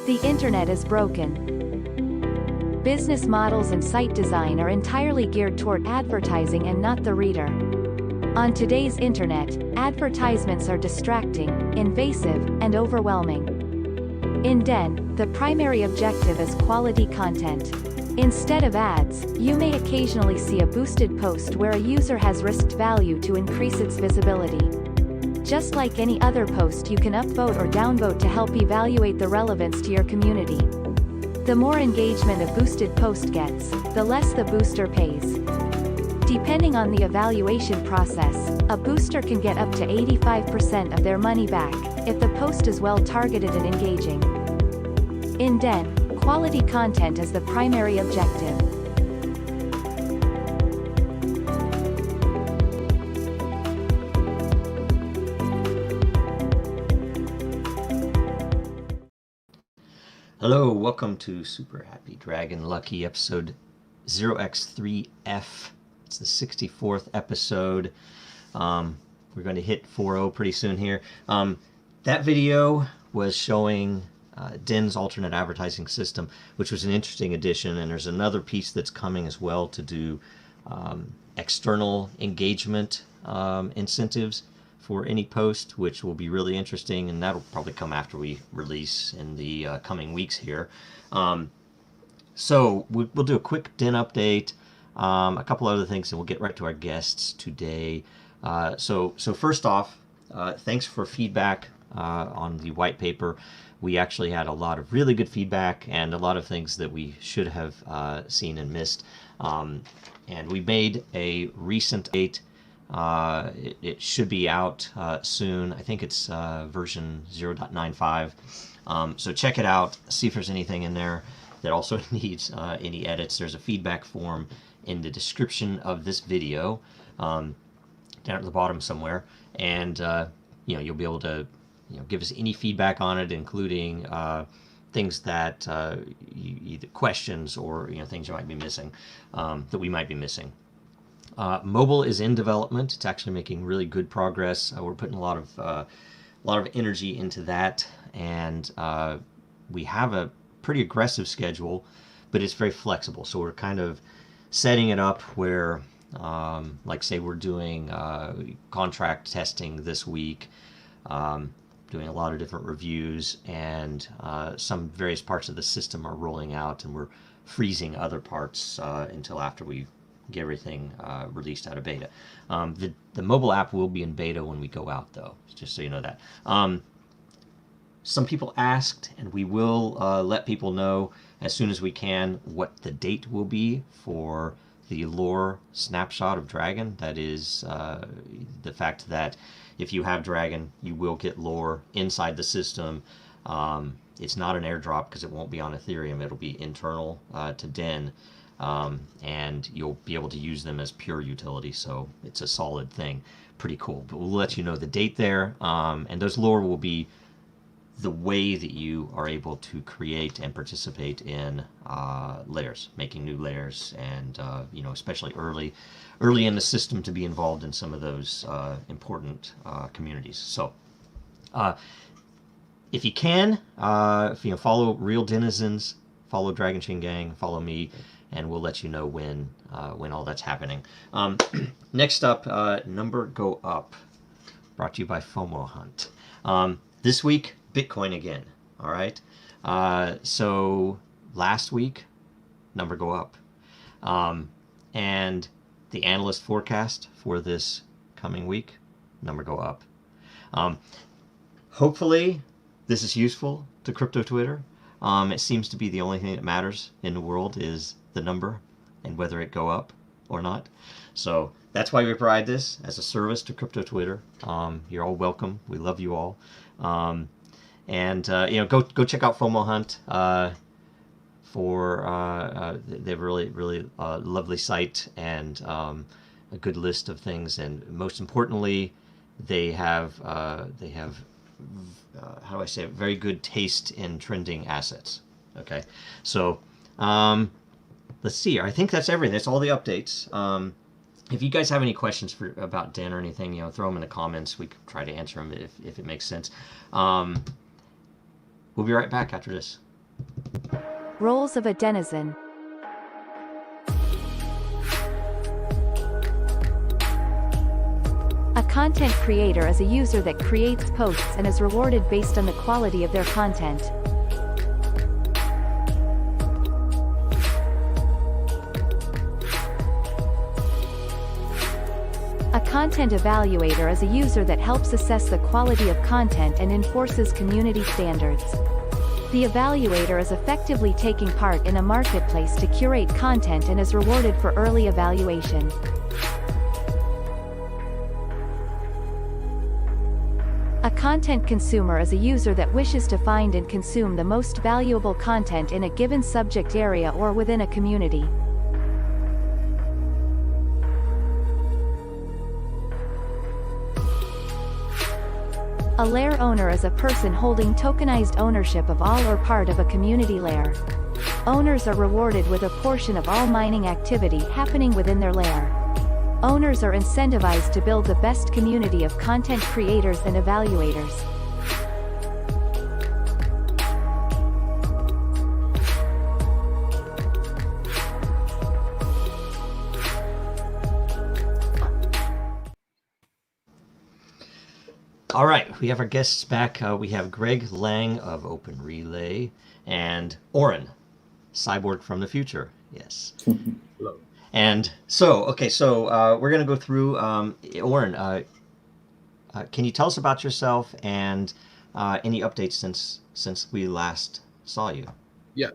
The internet is broken. Business models and site design are entirely geared toward advertising and not the reader. On today's internet, advertisements are distracting, invasive, and overwhelming. In DEN, the primary objective is quality content. Instead of ads, you may occasionally see a boosted post where a user has risked value to increase its visibility. Just like any other post, you can upvote or downvote to help evaluate the relevance to your community. The more engagement a boosted post gets, the less the booster pays. Depending on the evaluation process, a booster can get up to 85% of their money back, if the post is well targeted and engaging. In DEN, quality content is the primary objective. Hello, welcome to Super Happy Dragon Lucky episode 0x3F. It's the 64th episode. We're going to hit 4.0 pretty soon here. That video was showing DEN's alternate advertising system, which was an interesting addition, and there's another piece that's coming as well to do external engagement incentives for any post, which will be really interesting, and that'll probably come after we release in the coming weeks here. So we'll do a quick DEN update, a couple other things, and we'll get right to our guests today. So first off, thanks for feedback on the white paper. We actually had a lot of really good feedback and a lot of things that we should have seen and missed. And we made a recent update. It should be out soon. I think it's version 0.95. So check it out, see if there's anything in there that also needs any edits. There's a feedback form in the description of this video, down at the bottom somewhere, and you'll be able to give us any feedback on it, including things that either questions or things you might be missing, that we might be missing. Mobile is in development. It's actually making really good progress. We're putting a lot of energy into that, and we have a pretty aggressive schedule, but it's very flexible. So we're kind of setting it up where, like say we're doing contract testing this week, doing a lot of different reviews, and some various parts of the system are rolling out, and we're freezing other parts until after we get everything released out of beta. The mobile app will be in beta when we go out, though, just so you know that. Some people asked, and we will let people know as soon as we can what the date will be for the lore snapshot of Dragon. That is the fact that if you have Dragon, you will get lore inside the system. It's not an airdrop because it won't be on Ethereum. It'll be internal to DEN. And you'll be able to use them as pure utility, so it's a solid thing. Pretty cool. But we'll let you know the date there, and those lore will be the way that you are able to create and participate in layers, making new layers, and especially early in the system to be involved in some of those important communities. So if you can, follow Real Denizens, follow Dragonchain Gang, follow me, and we'll let you know when all that's happening. Next up, Number Go Up, brought to you by FOMO Hunt. This week, Bitcoin again, all right? So last week, number go up. And the analyst forecast for this coming week, number go up. Hopefully, this is useful to crypto Twitter. It seems to be the only thing that matters in the world is the number and whether it go up or not. So that's why we provide this as a service to crypto Twitter. You're all welcome. We love you all. Go check out FOMO Hunt for they have really lovely site and a good list of things, and most importantly, they have how do I say it? Very good taste in trending assets. Okay, so let's see. I think that's everything. That's all the updates. If you guys have any questions about DEN or anything, throw them in the comments. We can try to answer them if it makes sense. We'll be right back after this. Roles of a denizen. A content creator is a user that creates posts and is rewarded based on the quality of their content. A content evaluator is a user that helps assess the quality of content and enforces community standards. The evaluator is effectively taking part in a marketplace to curate content and is rewarded for early evaluation. A content consumer is a user that wishes to find and consume the most valuable content in a given subject area or within a community. A lair owner is a person holding tokenized ownership of all or part of a community lair. Owners are rewarded with a portion of all mining activity happening within their lair. Owners are incentivized to build the best community of content creators and evaluators. All right, we have our guests back. We have Greg Lang of Open Relay and Orrin, Cyborg from the Future. Yes. Hello. And so, we're going to go through, Orrin, can you tell us about yourself and any updates since we last saw you? Yes,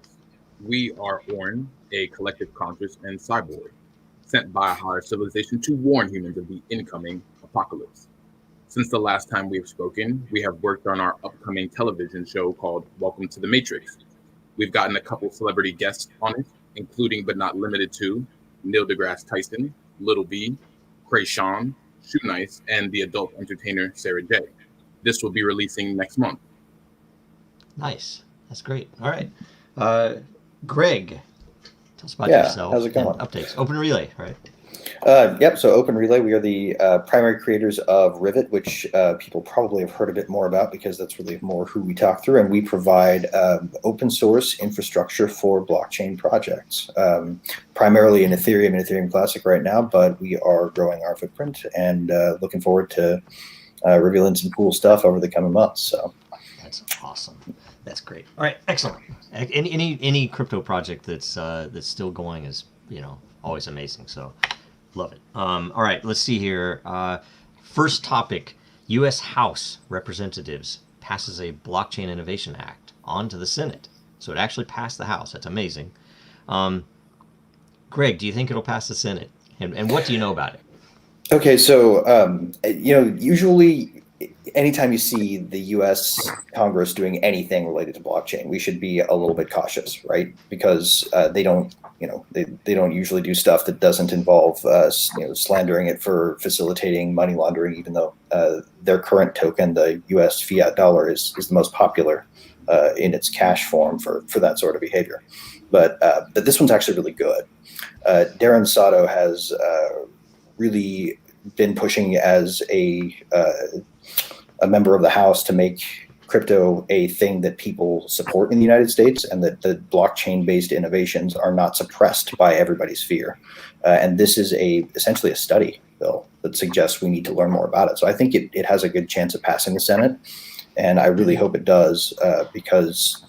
we are Orrin, a collective conscious and cyborg, sent by a higher civilization to warn humans of the incoming apocalypse. Since the last time we have spoken, we have worked on our upcoming television show called Welcome to the Matrix. We've gotten a couple celebrity guests on it, including but not limited to Neil deGrasse Tyson, Little B, Krayshawn, Shoe Nice, and the adult entertainer Sarah J. This will be releasing next month. Nice. That's great. All right. Greg, tell us about yourself. How's it going? And updates. Open Relay, right? Yep, so Open Relay, we are the primary creators of Rivet, which people probably have heard a bit more about because that's really more who we talk through, and we provide open source infrastructure for blockchain projects, primarily in Ethereum and Ethereum Classic right now, but we are growing our footprint and looking forward to revealing some cool stuff over the coming months. So that's awesome. That's great. All right, excellent. Any crypto project that's still going is, always amazing. So love it. All right, let's see here. First topic, U.S. House Representatives passes a Blockchain Innovation Act onto the Senate. So it actually passed the House. That's amazing. Greg, do you think it'll pass the Senate? And what do you know about it? Okay, so usually anytime you see the U.S. Congress doing anything related to blockchain, we should be a little bit cautious, right? Because they don't usually do stuff that doesn't involve slandering it for facilitating money laundering, even though their current token, the U.S. fiat dollar, is the most popular in its cash form for that sort of behavior. But this one's actually really good. Darren Sato has really been pushing as a member of the House to make crypto a thing that people support in the United States, and that the blockchain-based innovations are not suppressed by everybody's fear. And this is essentially a study bill that suggests we need to learn more about it. So I think it has a good chance of passing the Senate, and I really hope it does, because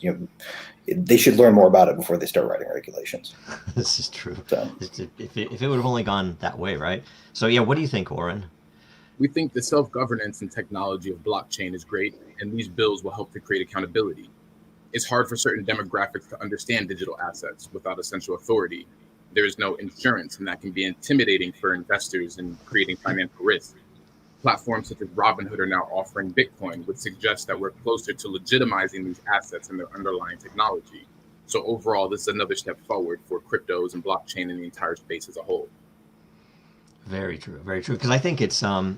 they should learn more about it before they start writing regulations. This is true. So, if it would have only gone that way, right? So yeah, what do you think, Orrin? We think the self-governance and technology of blockchain is great, and these bills will help to create accountability. It's hard for certain demographics to understand digital assets without a central authority. There is no insurance, and that can be intimidating for investors in creating financial risk. Platforms such as Robinhood are now offering Bitcoin, which suggests that we're closer to legitimizing these assets and their underlying technology. So overall, this is another step forward for cryptos and blockchain and the entire space as a whole. Very true, very true. Because I think it's how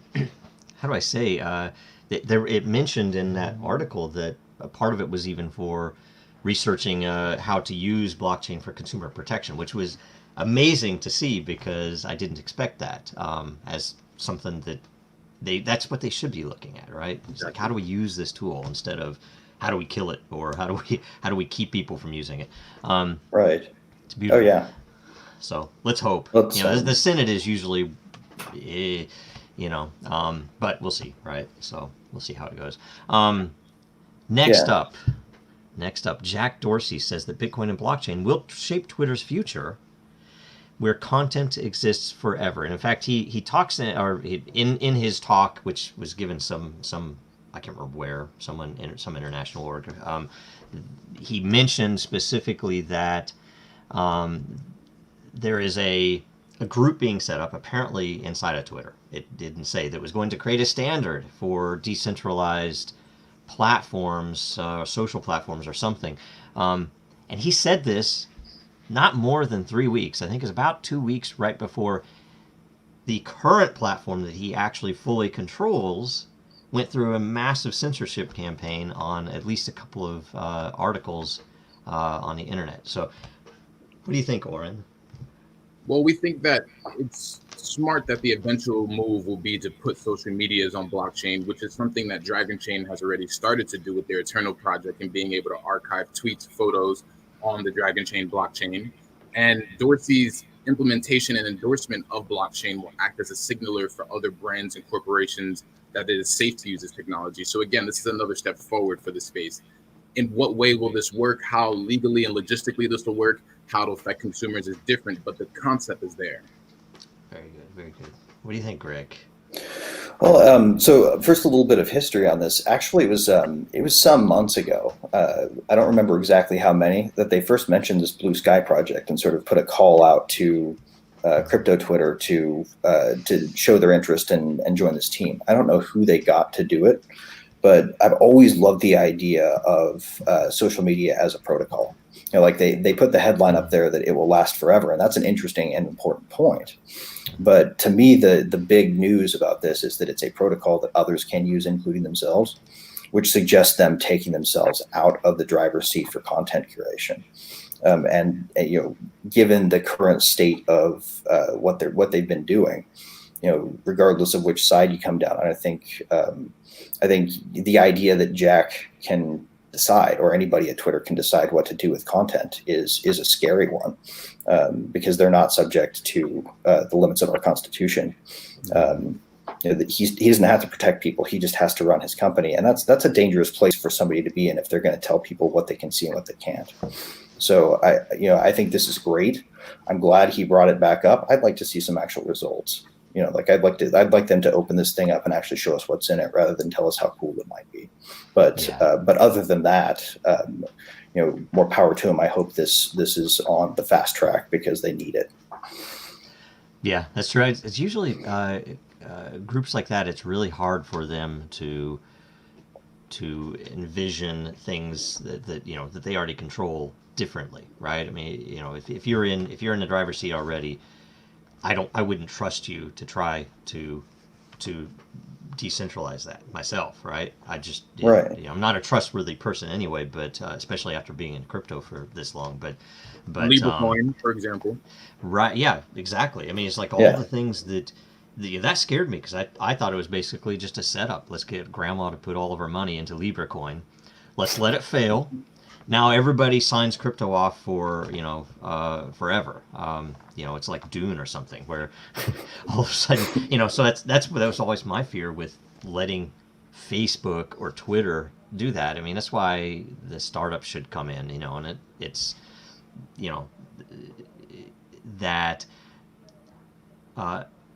do I say? It mentioned in that article that a part of it was even for researching how to use blockchain for consumer protection, which was amazing to see because I didn't expect that as something that that's what they should be looking at, right? It's like, how do we use this tool instead of how do we kill it, or how do we keep people from using it? Right. It's Oh beautiful. yeah. So let's hope. Let's The Senate is usually, but we'll see, right? So we'll see how it goes. Next yeah. up, Jack Dorsey says that Bitcoin and blockchain will shape Twitter's future, where content exists forever. And in fact, he talks in his talk, which was given some I can't remember where, some international org. He mentioned specifically that there is a group being set up apparently inside of Twitter. It didn't say that it was going to create a standard for decentralized platforms, social platforms or something. And he said this not more than 3 weeks. I think it's about 2 weeks right before the current platform that he actually fully controls went through a massive censorship campaign on at least a couple of articles on the internet. So what do you think, Orrin? Well, we think that it's smart that the eventual move will be to put social medias on blockchain, which is something that Dragonchain has already started to do with their Eternal project and being able to archive tweets, photos on the Dragonchain blockchain. And Dorsey's implementation and endorsement of blockchain will act as a signaler for other brands and corporations that it is safe to use this technology. So again, this is another step forward for the space. In what way will this work? How legally and logistically this will work? How it'll affect consumers is different, but the concept is there. Very good, very good. What do you think, Greg? Well, so first a little bit of history on this. Actually, it was some months ago. I don't remember exactly how many that they first mentioned this Blue Sky project and sort of put a call out to crypto Twitter to show their interest and join this team. I don't know who they got to do it, but I've always loved the idea of social media as a protocol. Like they put the headline up there that it will last forever, and that's an interesting and important point. But to me, the big news about this is that it's a protocol that others can use, including themselves, which suggests them taking themselves out of the driver's seat for content curation. And given the current state of what they've been doing, regardless of which side you come down on, I think the idea that Jack can decide, or anybody at Twitter can decide what to do with content is a scary one, because they're not subject to the limits of our Constitution. He doesn't have to protect people. He just has to run his company. And that's a dangerous place for somebody to be in if they're going to tell people what they can see and what they can't. So I think this is great. I'm glad he brought it back up. I'd like to see some actual results. I'd like them to open this thing up and actually show us what's in it rather than tell us how cool it might be. But other than that, more power to them. I hope this is on the fast track because they need it. Yeah, that's right. It's usually groups like that. It's really hard for them to envision things that they already control differently, right? I mean, if you're in the driver's seat already, I wouldn't trust you to try to decentralize that myself, right? I'm not a trustworthy person anyway, but especially after being in crypto for this long. But LibreCoin, for example. Right? Yeah, exactly. I mean, it's like all the things that scared me, because I thought it was basically just a setup. Let's get grandma to put all of her money into LibreCoin. Let's let it fail. Now everybody signs crypto off for forever. It's like Dune or something, where all of a sudden so that was always my fear with letting Facebook or Twitter do that. I mean, that's why the startups should come in, and it's that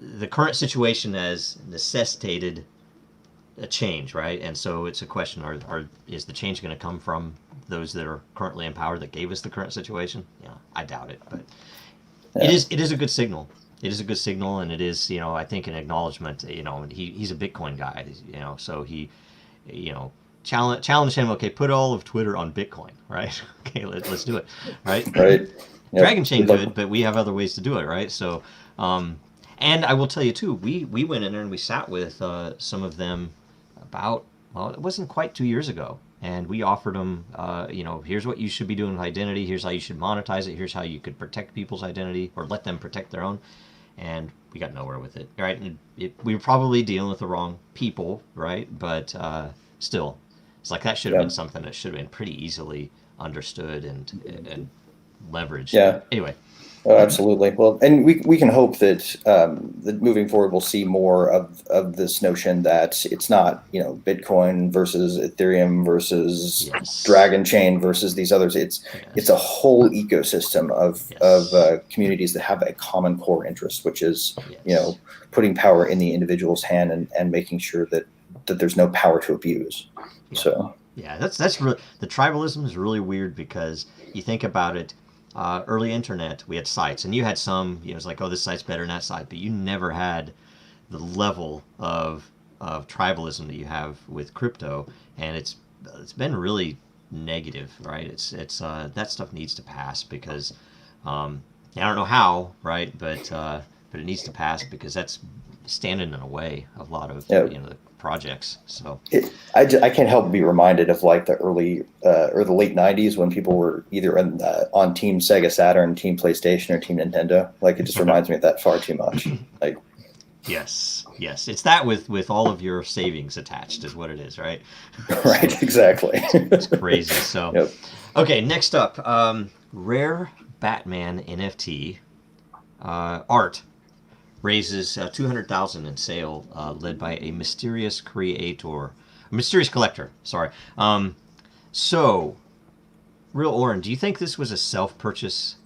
the current situation has necessitated a change, right? And so it's a question: is the change going to come from those that are currently in power that gave us the current situation? I doubt it, but it is a good signal. It is a good signal, and it is I think an acknowledgement. He's a Bitcoin guy, so he challenge him. Okay, put all of Twitter on Bitcoin, right? Okay, let's do it, right? Right. Yep. Dragonchain good, but we have other ways to do it, right? So, and I will tell you too, we went in there and we sat with some of them it wasn't quite 2 years ago. And we offered them, here's what you should be doing with identity. Here's how you should monetize it. Here's how you could protect people's identity or let them protect their own. And we got nowhere with it, right? And we were probably dealing with the wrong people, right? But still, It's like that should have been something that should have been pretty easily understood and leveraged. Yeah. Anyway. Oh, absolutely. Well, and we can hope that that moving forward we'll see more of this notion that it's not, you know, Bitcoin versus Ethereum versus Dragonchain versus these others. It's a whole ecosystem of communities that have a common core interest, which is you know, putting power in the individual's hand and making sure that there's no power to abuse. Yeah. So that's really, the tribalism is really weird because you think about it. Early internet, we had sites, and you had some, you know, it's like, oh, this site's better than that site, but you never had the level of tribalism that you have with crypto, and it's been really negative, right? It's that stuff needs to pass because I don't know how, right? But it needs to pass because that's standing in the way of a lot of you know, the projects. So I can't help but be reminded of like the early or the late 90s when people were either on Team Sega Saturn, Team PlayStation, or Team Nintendo. Like, it just reminds me of that far too much. Like, yes, it's that with all of your savings attached is what it is, right? Right, so, exactly. It's crazy. So okay, next up, rare Batman NFT art raises $200,000 in sale, led by a mysterious collector. Sorry. So, real Orrin, do you think this was a self-purchase?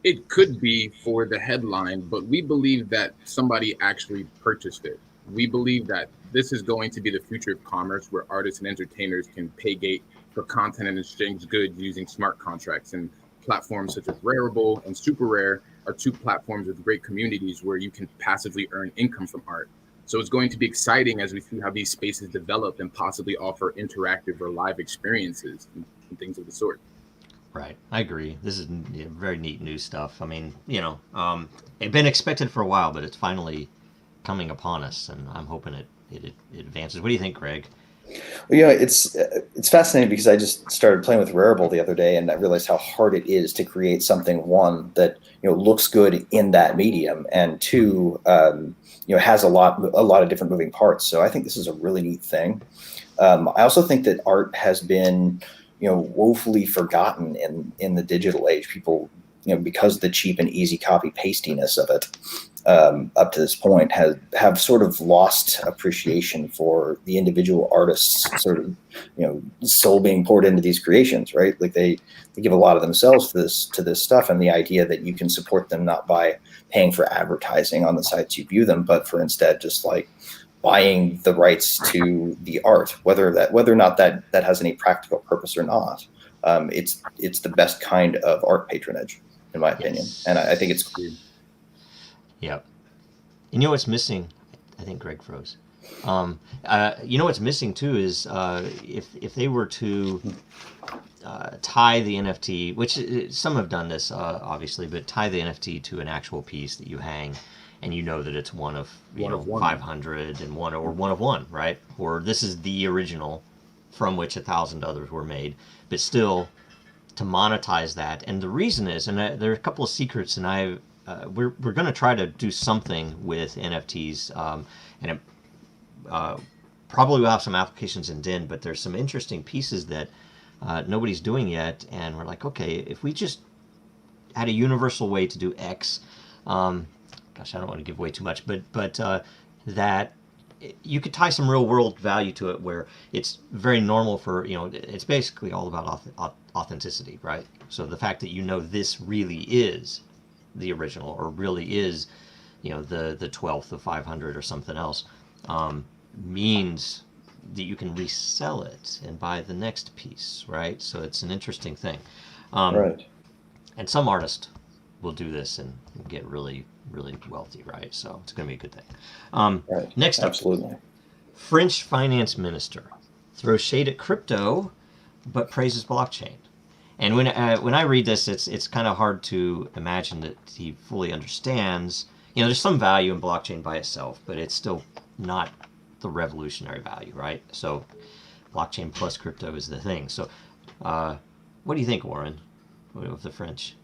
It could be for the headline, but we believe that somebody actually purchased it. We believe that this is going to be the future of commerce, where artists and entertainers can pay gate for content and exchange goods using smart contracts. And platforms such as Rareable and Super Rare are two platforms with great communities where you can passively earn income from art. So it's going to be exciting as we see how these spaces develop and possibly offer interactive or live experiences and things of the sort. Right, I agree. This is very neat new stuff. I mean, you know, it's been expected for a while, but it's finally coming upon us, and I'm hoping it advances. What do you think, Greg? Well, you know, it's fascinating because I just started playing with Rareable the other day, and I realized how hard it is to create something, one, that, you know, looks good in that medium, and two, you know, has a lot of different moving parts. So I think this is a really neat thing. I also think that art has been, you know, woefully forgotten in the digital age. People, you know, because of the cheap and easy copy pastiness of it, up to this point have sort of lost appreciation for the individual artists, sort of, you know, soul being poured into these creations, right? Like they give a lot of themselves to this stuff, and the idea that you can support them not by paying for advertising on the sites you view them, but for instead just like buying the rights to the art, whether or not that has any practical purpose or not. It's the best kind of art patronage, in my opinion, and I think it's cool. Yep. You know what's missing? I think Greg froze. You know what's missing too is if they were to tie the NFT, which some have done this obviously, but tie the NFT to an actual piece that you hang, and you know that it's one of 500 and one of one, right? Or this is the original from which 1,000 others were made, but still to monetize that. And the reason is, and there are a couple of secrets, and we're going to try to do something with NFTs, and it probably will have some applications in DIN, but there's some interesting pieces that nobody's doing yet, and we're like, okay, if we just had a universal way to do X, gosh, I don't want to give away too much, but that you could tie some real world value to it, where it's very normal for, you know, it's basically all about authenticity, right? So the fact that, you know, this really is the original, or really is, you know, the 12th of 500 or something else, means that you can resell it and buy the next piece, right? So it's an interesting thing. Right. And some artists will do this and get really, really wealthy, right? So it's going to be a good thing. Right. Next up, absolutely. French finance minister throws shade at crypto, but praises blockchain. And when I read this, it's kind of hard to imagine that he fully understands. You know, there's some value in blockchain by itself, but it's still not the revolutionary value, right? So blockchain plus crypto is the thing. So what do you think, Orrin, of the French?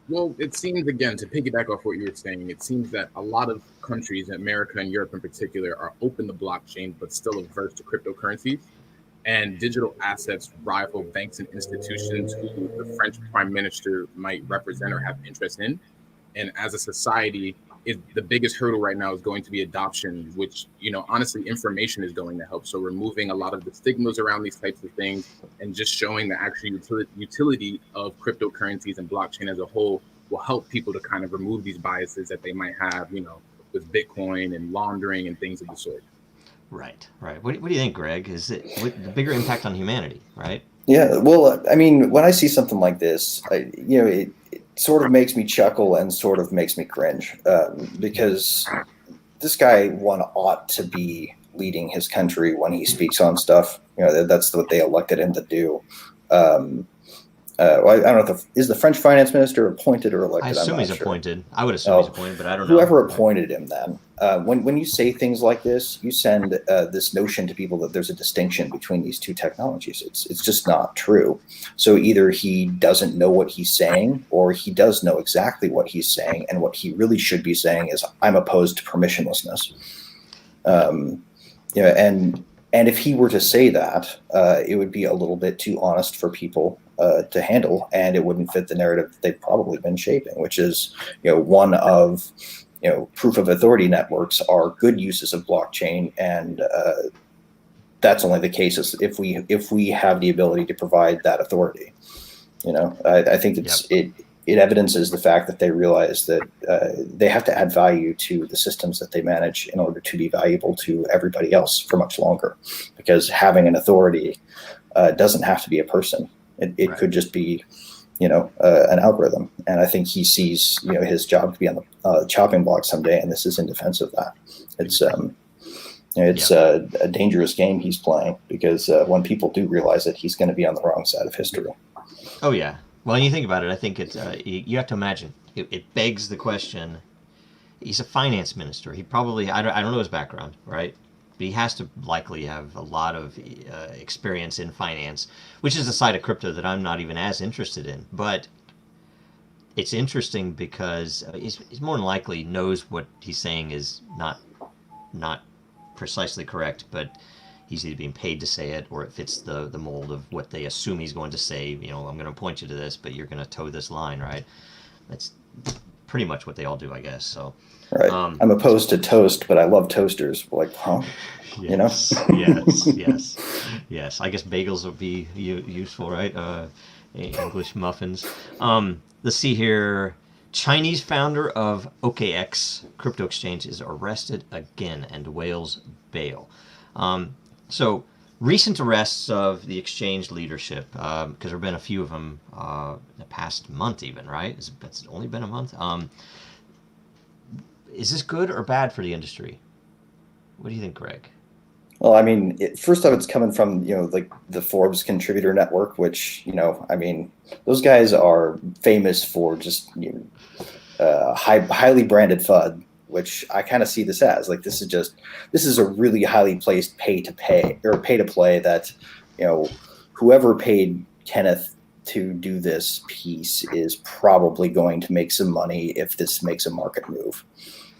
Well, it seems, again, to piggyback off what you were saying, it seems that a lot of countries, America and Europe in particular, are open to blockchain, but still averse to cryptocurrencies. And digital assets rival banks and institutions who the French prime minister might represent or have interest in. And as a society, the biggest hurdle right now is going to be adoption, which, honestly, information is going to help. So removing a lot of the stigmas around these types of things and just showing the actual utility of cryptocurrencies and blockchain as a whole will help people to kind of remove these biases that they might have, with Bitcoin and laundering and things of the sort. Right. What do you think, Greg? Is it the bigger impact on humanity, right? Yeah, well, I mean, when I see something like this, it sort of makes me chuckle and sort of makes me cringe, because this guy, one, ought to be leading his country when he speaks on stuff. That's what they elected him to do. I don't know is the French finance minister appointed or elected? I assume he's appointed. I would assume he's appointed, but I don't know. Whoever appointed him then. When you say things like this, you send this notion to people that there's a distinction between these two technologies. It's just not true. So either he doesn't know what he's saying, or he does know exactly what he's saying, and what he really should be saying is, I'm opposed to permissionlessness. And if he were to say that, it would be a little bit too honest for people to handle, and it wouldn't fit the narrative that they've probably been shaping, which is, one of, proof of authority networks are good uses of blockchain, and that's only the case if we have the ability to provide that authority. I think it evidences the fact that they realize that they have to add value to the systems that they manage in order to be valuable to everybody else for much longer. Because having an authority doesn't have to be a person. It right. Could just be, an algorithm. And I think he sees, his job to be on the chopping block someday, and this is in defense of that. It's a dangerous game he's playing, because when people do realize it, he's going to be on the wrong side of history. Oh, yeah. Well, when you think about it, I think it's you have to imagine. It begs the question. He's a finance minister. He probably, I don't know his background, right? But he has to likely have a lot of experience in finance, which is a side of crypto that I'm not even as interested in. But it's interesting because he's more than likely knows what he's saying is not precisely correct, but he's either being paid to say it, or it fits the mold of what they assume he's going to say. I'm going to point you to this, but you're going to toe this line, right? That's pretty much what they all do, I guess. So, right. I'm opposed to toast, but I love toasters. Like, huh? Yes, yes. I guess bagels would be useful, right? English muffins. Let's see here. Chinese founder of OKEx crypto exchange is arrested again and wails bail. So recent arrests of the exchange leadership, because there have been a few of them the past month even, right? It's only been a month. Is this good or bad for the industry? What do you think, Greg? Well, I mean, first off, it's coming from, like the Forbes contributor network, which, those guys are famous for just highly branded FUD, which I kind of see this as like, this is a really highly placed pay to play that, whoever paid Kenneth to do this piece is probably going to make some money if this makes a market move.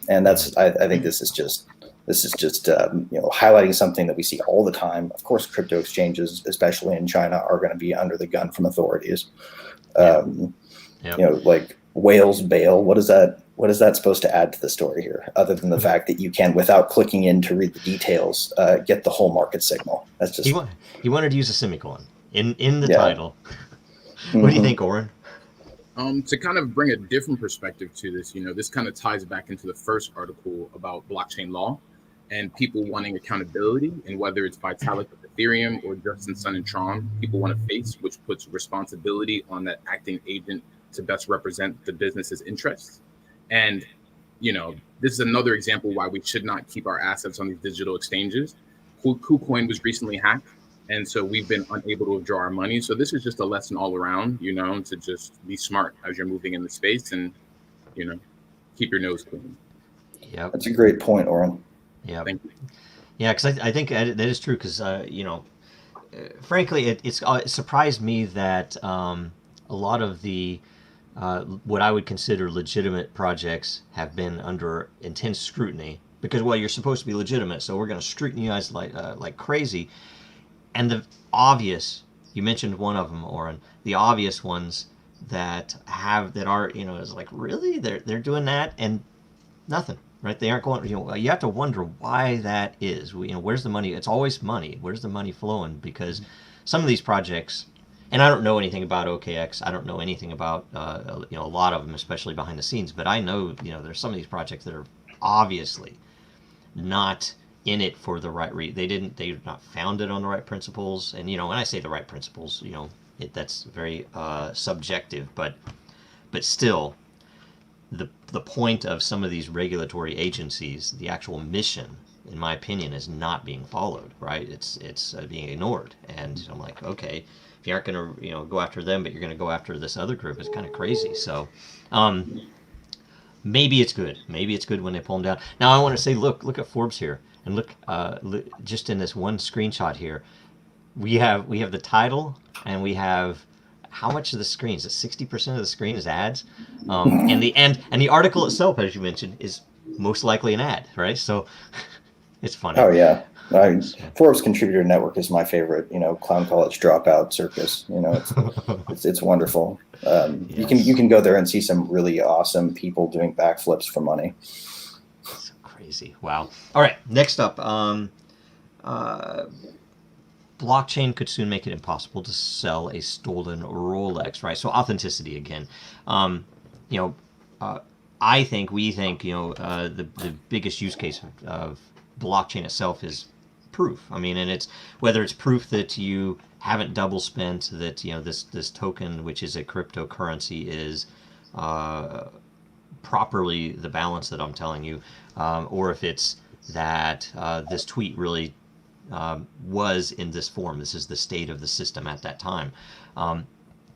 And that's, I think this is just highlighting something that we see all the time. Of course, crypto exchanges, especially in China, are going to be under the gun from authorities. Like whales bail. What is that supposed to add to the story here, other than the fact that you can, without clicking in to read the details, get the whole market signal? That's just he wanted to use a semicolon in the title. What do you think, Orrin? To kind of bring a different perspective to this, this kind of ties back into the first article about blockchain law and people wanting accountability, and whether it's Vitalik with Ethereum or Justin Sun and Tron, people want a face, which puts responsibility on that acting agent to best represent the business's interests. And, this is another example why we should not keep our assets on these digital exchanges. KuCoin was recently hacked, and so we've been unable to withdraw our money. So this is just a lesson all around, to just be smart as you're moving in the space and, keep your nose clean. Yeah, that's a great point, Orrin. Yeah, thank you. Yeah, because I think that is true. Because frankly, it surprised me that a lot of the what I would consider legitimate projects have been under intense scrutiny because, well, you're supposed to be legitimate, so we're going to scrutinize like crazy. And the obvious, you mentioned one of them, Orrin, the obvious ones that are, is like, really? They're doing that and nothing, right? They aren't going, you have to wonder why that is. Where's the money? It's always money. Where's the money flowing? Because some of these projects, and I don't know anything about OKEx. I don't know anything about, a lot of them, especially behind the scenes, but I know, there's some of these projects that are obviously not in it for the right reason. They're not founded on the right principles. And, when I say the right principles, that's very subjective, but still, the point of some of these regulatory agencies, the actual mission, in my opinion, is not being followed, right? It's being ignored. And I'm like, okay, if you aren't going to, go after them, but you're going to go after this other group, it's kind of crazy. So, maybe it's good. Maybe it's good when they pull them down. Now, I want to say, look at Forbes here. And look, just in this one screenshot here, we have the title, and we have how much of the screen? Is it 60% of the screen is ads? And the article itself, as you mentioned, is most likely an ad, right? So it's funny. Oh yeah. Forbes Contributor Network is my favorite, clown college dropout circus. It's wonderful. Yes. You can go there and see some really awesome people doing backflips for money. So crazy. Wow. All right. Next up, blockchain could soon make it impossible to sell a stolen Rolex, right? So authenticity again. We think, the biggest use case of blockchain itself is proof. I mean, and it's whether it's proof that you haven't double spent, that this token, which is a cryptocurrency, is properly the balance that I'm telling you, or if it's that this tweet really was in this form. This is the state of the system at that time.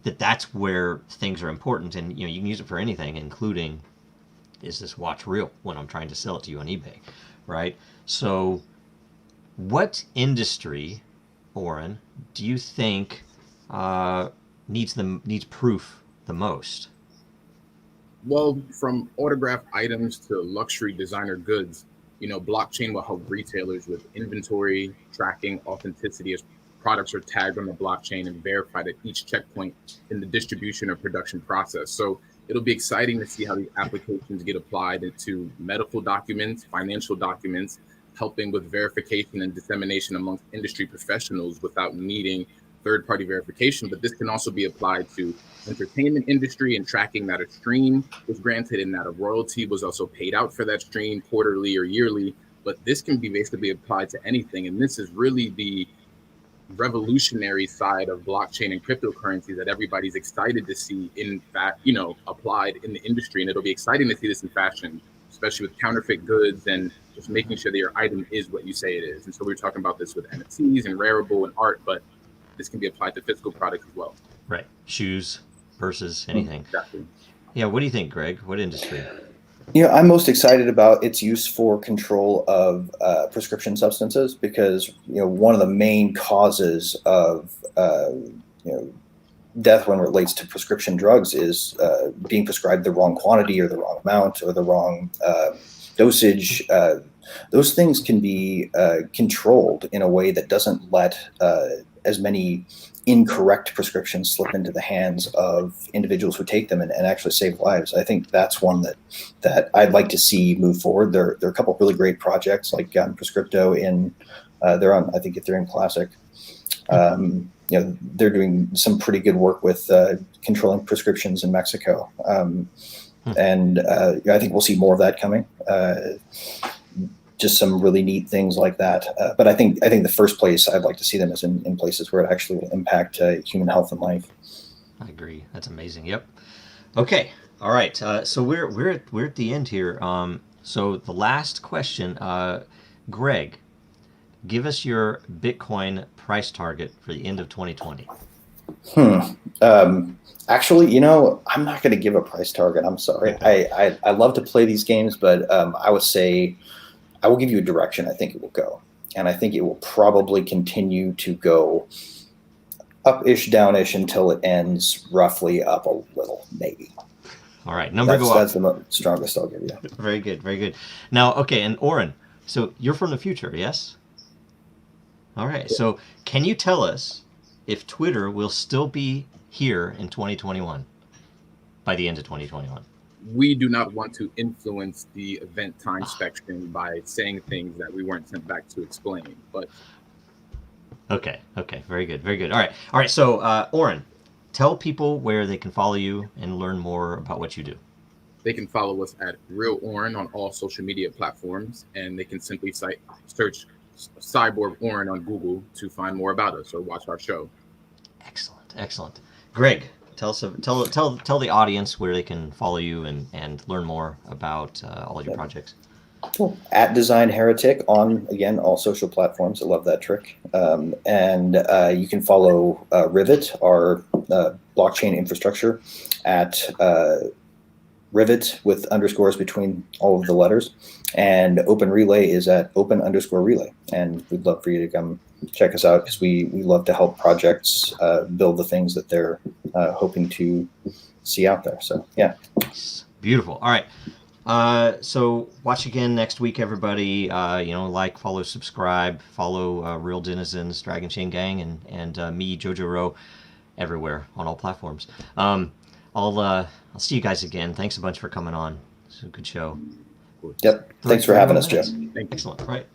That's where things are important, and you can use it for anything, including, is this watch real when I'm trying to sell it to you on eBay, right? So what industry, Orrin, do you think needs proof the most? Well, from autographed items to luxury designer goods, blockchain will help retailers with inventory, tracking, authenticity as products are tagged on the blockchain and verified at each checkpoint in the distribution or production process. So it'll be exciting to see how these applications get applied into medical documents, financial documents, helping with verification and dissemination amongst industry professionals without needing third-party verification. But this can also be applied to entertainment industry and tracking that a stream was granted and that a royalty was also paid out for that stream quarterly or yearly. But this can be basically applied to anything. And this is really the revolutionary side of blockchain and cryptocurrency that everybody's excited to see, in fact, applied in the industry. And it'll be exciting to see this in fashion, especially with counterfeit goods and just making sure that your item is what you say it is. And so we were talking about this with NFTs and Rarible and art, but this can be applied to physical products as well. Right. Shoes, purses, anything. Exactly. Yeah. What do you think, Greg? What industry? I'm most excited about its use for control of prescription substances, because one of the main causes of death when it relates to prescription drugs is being prescribed the wrong quantity or the wrong amount or the wrong dosage. Those things can be controlled in a way that doesn't let as many incorrect prescriptions slip into the hands of individuals who take them and actually save lives. I think that's one that I'd like to see move forward. There are a couple of really great projects like Prescripto they're on, I think, Ethereum Classic. They're doing some pretty good work with controlling prescriptions in Mexico. And I think we'll see more of that coming. Just some really neat things like that. But I think the first place I'd like to see them is in places where it actually will impact human health and life. I agree. That's amazing. Yep. Okay. All right. So we're at the end here. So the last question, Greg, give us your Bitcoin price target for the end of 2020. Actually, I'm not going to give a price target. I'm sorry. Okay. I love to play these games, but I would say I will give you a direction I think it will go. And I think it will probably continue to go up-ish, down-ish until it ends roughly up a little, maybe. All right, number go up. That's the strongest I'll give you. Very good, very good. Now, okay, and Orrin, so you're from the future, yes? All right, so can you tell us if Twitter will still be here in 2021, by the end of 2021? We do not want to influence the event time spectrum by saying things that we weren't sent back to explain, but... Okay, very good, very good. All right, so Orrin, tell people where they can follow you and learn more about what you do. They can follow us at Real Orrin on all social media platforms, and they can simply search Cyborg Orrin on Google to find more about us or watch our show. Excellent. Greg, tell the audience where they can follow you and learn more about all your projects. Cool. At Design Heretic on, again, all social platforms. I love that trick. And you can follow Rivet, our blockchain infrastructure, at Rivet with underscores between all of the letters. And Open Relay is at open_relay. And we'd love for you to come check us out, because we love to help projects build the things that they're hoping to see out there. So, yeah. Beautiful. All right. So watch again next week, everybody. Like, follow, subscribe, follow Real Denizens, Dragonchain Gang, and me, Jojo Rowe, everywhere on all platforms. I'll see you guys again. Thanks a bunch for coming on. It's a good show. Yep. Thanks for having us, Jeff. Excellent. All right.